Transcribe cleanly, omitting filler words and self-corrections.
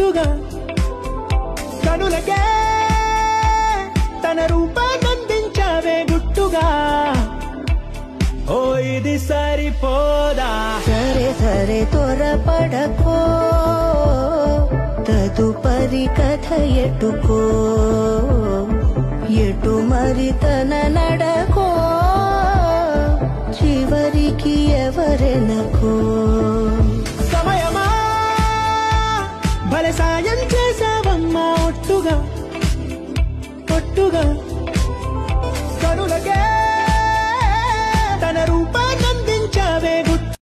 ఒట్టుగా కనులకే తన రూపాన్నందించావే గుట్టుగా ఓ ఇది సరిపోదా సరే సరే త్వరపడకో తదుపరి కథ ఎటుకో ఎటు మరి తన నడకో చివరికి ఎవరెనకో సమయమా భలే సాయం చేసావమ్మా ఒట్టుగా ఒట్టుగా